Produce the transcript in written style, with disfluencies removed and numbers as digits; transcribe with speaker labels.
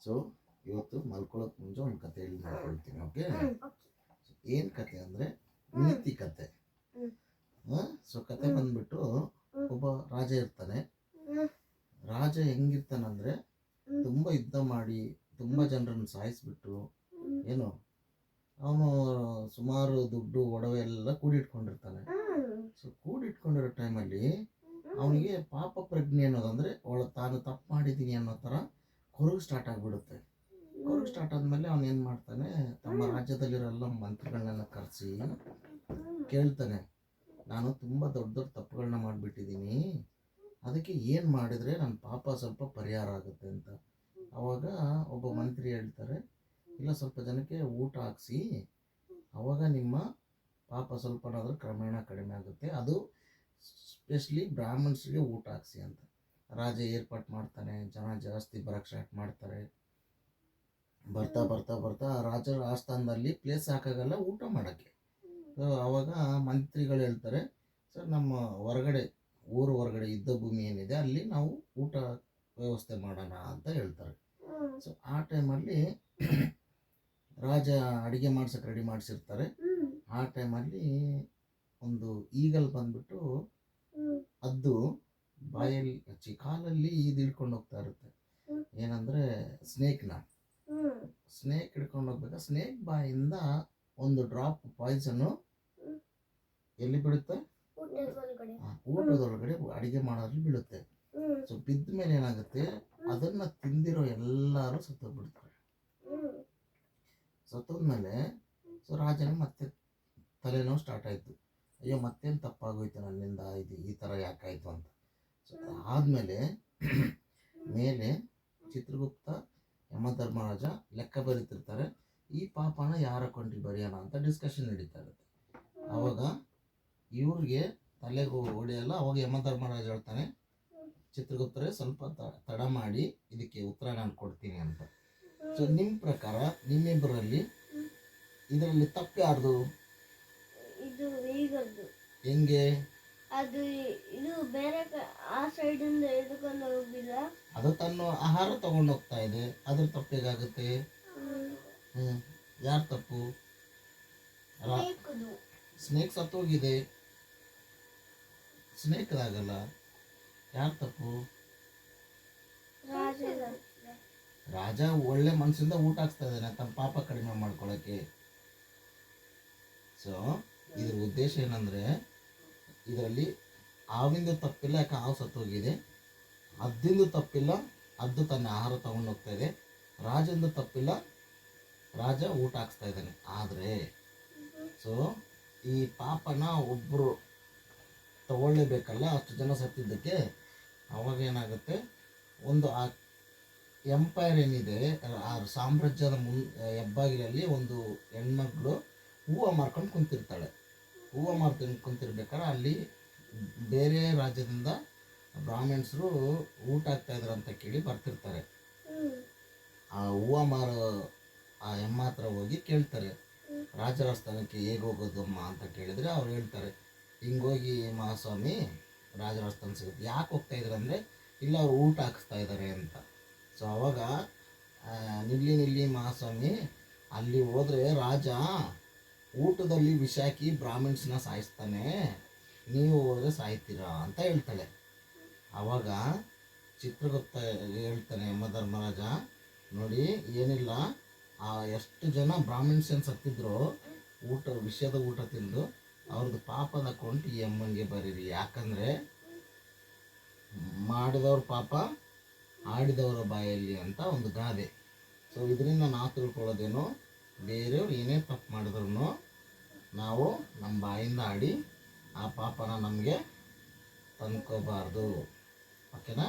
Speaker 1: So ಇವತ್ತು ಮಲ್ಕೊಳ್ಳೋಕೆ ಮುಂಚೆ ಒಂದು ಕತೆ ಹೇಳಿ ಮಾಡ್ಕೊಳ್ತೀನಿ. ಓಕೆ, ಏನು ಕತೆ ಅಂದರೆ ನೀತಿ ಕತೆ. ಸೊ ಕತೆ ಬಂದ್ಬಿಟ್ಟು ಒಬ್ಬ ರಾಜ ಇರ್ತಾನೆ. ರಾಜ ಹೆಂಗಿರ್ತಾನಂದರೆ ತುಂಬ ಯುದ್ಧ ಮಾಡಿ ತುಂಬ ಜನರನ್ನು ಸಾಯಿಸ್ಬಿಟ್ಟು ಏನು ಅವನು ಸುಮಾರು ದುಡ್ಡು ಒಡವೆ ಎಲ್ಲ ಕೂಡಿಟ್ಕೊಂಡಿರ್ತಾನೆ. ಸೊ ಕೂಡಿಟ್ಕೊಂಡಿರೋ ಟೈಮಲ್ಲಿ ಅವನಿಗೆ ಪಾಪ ಪ್ರಜ್ಞೆ ಅನ್ನೋದಂದರೆ ತಾನು ತಪ್ಪು ಮಾಡಿದ್ದೀನಿ ಅನ್ನೋ ಥರ ಕೊರಗು ಸ್ಟಾರ್ಟ್ ಆಗಿಬಿಡುತ್ತೆ. ಕೊರಗು ಸ್ಟಾರ್ಟ್ ಆದಮೇಲೆ ಅವನು ಏನು ಮಾಡ್ತಾನೆ, ತಮ್ಮ ರಾಜ್ಯದಲ್ಲಿರೋ ಎಲ್ಲ ಮಂತ್ರಿಗಳನ್ನೆಲ್ಲ ಕರೆಸಿ ಕೇಳ್ತಾನೆ, ನಾನು ತುಂಬ ದೊಡ್ಡ ದೊಡ್ಡ ತಪ್ಪುಗಳನ್ನ ಮಾಡಿಬಿಟ್ಟಿದ್ದೀನಿ, ಅದಕ್ಕೆ ಏನು ಮಾಡಿದರೆ ನನ್ನ ಪಾಪ ಸ್ವಲ್ಪ ಪರಿಹಾರ ಆಗುತ್ತೆ ಅಂತ. ಆವಾಗ ಒಬ್ಬ ಮಂತ್ರಿ ಹೇಳ್ತಾರೆ, ಇಲ್ಲ ಸ್ವಲ್ಪ ಜನಕ್ಕೆ ಊಟ ಹಾಕ್ಸಿ, ಆವಾಗ ನಿಮ್ಮ ಪಾಪ ಸ್ವಲ್ಪನಾದರೂ ಕ್ರಮೇಣ ಕಡಿಮೆ ಆಗುತ್ತೆ, ಅದು ಸ್ಪೆಷಲಿ ಬ್ರಾಹ್ಮಣ್ಸ್ಗೆ ಊಟ ಹಾಕ್ಸಿ ಅಂತ. ರಾಜ ಏರ್ಪಾಟ್ ಮಾಡ್ತಾನೆ, ಜನ ಜಾಸ್ತಿ ಬರೋಕ್ಕೆ ಸ್ಟಾರ್ಟ್ ಮಾಡ್ತಾರೆ. ಬರ್ತಾ ಬರ್ತಾ ಬರ್ತಾ ರಾಜರ ಆಸ್ಥಾನದಲ್ಲಿ ಪ್ಲೇಸ್ ಹಾಕಾಗಲ್ಲ ಊಟ ಮಾಡೋಕ್ಕೆ. ಸೊ ಆವಾಗ ಮಂತ್ರಿಗಳು ಹೇಳ್ತಾರೆ, ಸರ್ ನಮ್ಮ ಹೊರಗಡೆ ಊರು ಹೊರಗಡೆ ಯುದ್ಧ ಭೂಮಿ ಏನಿದೆ ಅಲ್ಲಿ ನಾವು ಊಟ ವ್ಯವಸ್ಥೆ ಮಾಡೋಣ ಅಂತ ಹೇಳ್ತಾರೆ. ಸೊ ಆ ಟೈಮಲ್ಲಿ ರಾಜ ಅಡುಗೆ ಮಾಡ್ಸೋಕ್ಕೆ ರೆಡಿ ಮಾಡಿಸಿರ್ತಾರೆ. ಆ ಟೈಮಲ್ಲಿ ಒಂದು ಈಗಲ್ ಬಂದ್ಬಿಟ್ಟು ಅದು ಬಾಯಲ್ಲಿ ಕಾಲಲ್ಲಿ ಇದು ಹಿಡ್ಕೊಂಡು ಹೋಗ್ತಾ ಇರುತ್ತೆ, ಏನಂದರೆ ಸ್ನೇಕ್ ಹಿಡ್ಕೊಂಡು ಹೋಗ್ಬೇಕು. ಸ್ನೇಕ್ ಬಾಯಿಂದ ಒಂದು ಡ್ರಾಪ್ ಪಾಯ್ಸನ್ನು ಎಲ್ಲಿ ಬೀಳುತ್ತೆ, ಊಟದೊಳಗಡೆ ಅಡುಗೆ ಮಾಡೋದ್ರಲ್ಲಿ ಬೀಳುತ್ತೆ. ಸೊ ಬಿದ್ದ ಮೇಲೆ ಏನಾಗುತ್ತೆ, ಅದನ್ನು ತಿಂದಿರೋ ಎಲ್ಲರೂ ಸತ್ತೋಗ್ಬಿಡ್ತಾರೆ. ಸತ್ತೋದ್ಮೇಲೆ ಸೊ ರಾಜನಿಗೆ ಮತ್ತೆ ತಲೆನೋವು ಸ್ಟಾರ್ಟ್ ಆಯಿತು, ಅಯ್ಯೋ ಮತ್ತೇನು ತಪ್ಪಾಗೋಯ್ತು ನನ್ನಿಂದ, ಇದು ಈ ಥರ ಯಾಕಾಯಿತು ಅಂತ. ಸೊ ಆದಮೇಲೆ ಮೇಲೆ ಚಿತ್ರಗುಪ್ತ ಯಮಧರ್ಮರಾಜ ಲೆಕ್ಕ ಬರೀತಿರ್ತಾರೆ, ಈ ಪಾಪನ ಯಾರ ಕೊಂಡ್ರಿ ಬರೆಯೋಣ ಅಂತ ಡಿಸ್ಕಷನ್ ನಡೀತಾ ಇರುತ್ತೆ. ಆವಾಗ ಇವ್ರಿಗೆ ತಲೆಗೆ ಹೊಡೆಯಲ್ಲ. ಅವಾಗ ಯಮಧರ್ಮರಾಜ ಹೇಳ್ತಾನೆ, ಚಿತ್ರಗುಪ್ತರೇ ಸ್ವಲ್ಪ ತಡ ಮಾಡಿ ಇದಕ್ಕೆ ಉತ್ತರ ನಾನು ಕೊಡ್ತೀನಿ ಅಂತ. ಸೊ ನಿಮ್ಮ ಪ್ರಕಾರ ನಿಮ್ಮಿಬ್ಬರಲ್ಲಿ ಇದರಲ್ಲಿ ತಪ್ಪು ಯಾರ್ದು? ಹೆಂಗೆ
Speaker 2: ಅದು ಇದು ಬೇರೆ ಆ ಸೈಡ್ ಇಂದ ಎದ್ಕೊಂಡು ಹೋಗಿಲ್ಲ,
Speaker 1: ಅದು ತನ್ನ ಆಹಾರ ತಗೊಂಡು ಹೋಗ್ತಾ ಇದೆ, ಅದ್ರ ತಪ್ಪಿಗಾಗುತ್ತೆ. ಯಾರು ತಪ್ಪು? ಸ್ನೇಕ್ ಸತ್ತೋಗಿದೆ, ಸ್ನೇಕ್ದಾಗಲ್ಲ. ಯಾರು ತಪ್ಪು? ರಾಜ ಒಳ್ಳೆ ಮನಸ್ಸಿಂದ ಊಟ ಹಾಕ್ಸ್ತಾ ಇದ್ದಾನೆ ತಮ್ಮ ಪಾಪ ಕಡಿಮೆ ಮಾಡ್ಕೊಳ್ಳೋಕ್ಕೆ. ಸೊ ಇದ್ರ ಉದ್ದೇಶ ಏನಂದರೆ, ಇದರಲ್ಲಿ ಹಾವಿಂದ ತಪ್ಪಿಲ್ಲ, ಯಾಕೆ ಹಾವು ಸತ್ತೋಗಿದೆ. ಹದ್ದಿಂದು ತಪ್ಪಿಲ್ಲ, ಹದ್ದು ತನ್ನ ಆಹಾರ ತಗೊಂಡು ಹೋಗ್ತಾ ಇದೆ. ರಾಜಂದು ತಪ್ಪಿಲ್ಲ, ರಾಜ ಊಟ ಹಾಕ್ಸ್ತಾ ಇದ್ದಾನೆ. ಆದರೆ ಸೊ ಈ ಪಾಪನ ಒಬ್ಬರು ತಗೊಳ್ಳೇಬೇಕಲ್ಲ, ಅಷ್ಟು ಜನ ಸತ್ತಿದ್ದಕ್ಕೆ. ಅವಾಗ ಏನಾಗುತ್ತೆ, ಒಂದು ಆ ಎಂಪೈರ್ ಏನಿದೆ, ಆ ಸಾಮ್ರಾಜ್ಯದ ಹೆಬ್ಬಾಗಿಲಲ್ಲಿ ಒಂದು ಹೆಣ್ಮಗಳು ಹೂವು ಮಾರ್ಕೊಂಡು ಕುಂತಿರ್ತಾಳೆ. ಹೂವು ಮಾರ್ಕೊಂಡು ಕುಂತಿರ್ಬೇಕಾದ್ರೆ ಅಲ್ಲಿ ಬೇರೆ ರಾಜ್ಯದಿಂದ ಬ್ರಾಹ್ಮಣ್ಸರು ಊಟ ಆಗ್ತಾಯಿದ್ರು ಅಂತ ಕೇಳಿ ಬರ್ತಿರ್ತಾರೆ. ಆ ಹೂವು ಮಾರೋ ಆ ಹೆಮ್ಮ ಹತ್ರ ಹೋಗಿ ಕೇಳ್ತಾರೆ, ರಾಜರ ಸ್ಥಾನಕ್ಕೆ ಹೇಗೆ ಹೋಗೋದಮ್ಮ ಅಂತ ಕೇಳಿದರೆ ಅವ್ರು ಹೇಳ್ತಾರೆ, ಹಿಂಗೋಗಿ ಮಹಾಸ್ವಾಮಿ ರಾಜರ ಸ್ಥಾನ ಸಿಗುತ್ತೆ. ಯಾಕೆ ಹೋಗ್ತಾಯಿದ್ರು ಅಂದರೆ, ಇಲ್ಲ ಅವ್ರು ಊಟ ಹಾಕಿಸ್ತಾ ಇದ್ದಾರೆ ಅಂತ. ಸೊ ಅವಾಗ ನಿಲ್ಲಿ ಮಹಾಸ್ವಾಮಿ, ಅಲ್ಲಿ ಹೋದರೆ ರಾಜ ಊಟದಲ್ಲಿ ವಿಷ ಹಾಕಿ ಬ್ರಾಹ್ಮಿಣ್ಸ್ನ ಸಾಯಿಸ್ತಾನೆ, ನೀವು ಹೋದರೆ ಸಾಯ್ತೀರಾ ಅಂತ ಹೇಳ್ತಾಳೆ. ಆವಾಗ ಚಿತ್ರಗುಪ್ತ ಹೇಳ್ತಾನೆ, ಯಮಧರ್ಮರಾಜ ನೋಡಿ ಏನಿಲ್ಲ, ಎಷ್ಟು ಜನ ಬ್ರಾಹ್ಮಿಣ್ಸ್ ಏನು ಸತ್ತಿದ್ರು ವಿಷದ ಊಟ ತಿಂದು, ಅವ್ರದ್ದು ಪಾಪದ ಕೊಂಟು ಈ ಅಮ್ಮನಿಗೆ ಬರೀರಿ. ಯಾಕಂದರೆ ಮಾಡಿದವ್ರ ಪಾಪ ಆಡಿದವರ ಬಾಯಲ್ಲಿ ಅಂತ ಒಂದು ಗಾದೆ. ಸೊ ಇದರಿಂದ ನಾವು ತಿಳ್ಕೊಳ್ಳೋದೇನು, ಬೇರೆಯವ್ರು ಏನೇ ತಪ್ಪು ಮಾಡಿದ್ರು ನಾವು ನಮ್ಮ ಬಾಯಿಂದ ಆಡಿ ಆ ಪಾಪನ ನಮಗೆ ತಂದ್ಕೋಬಾರ್ದು. ಓಕೆನಾ?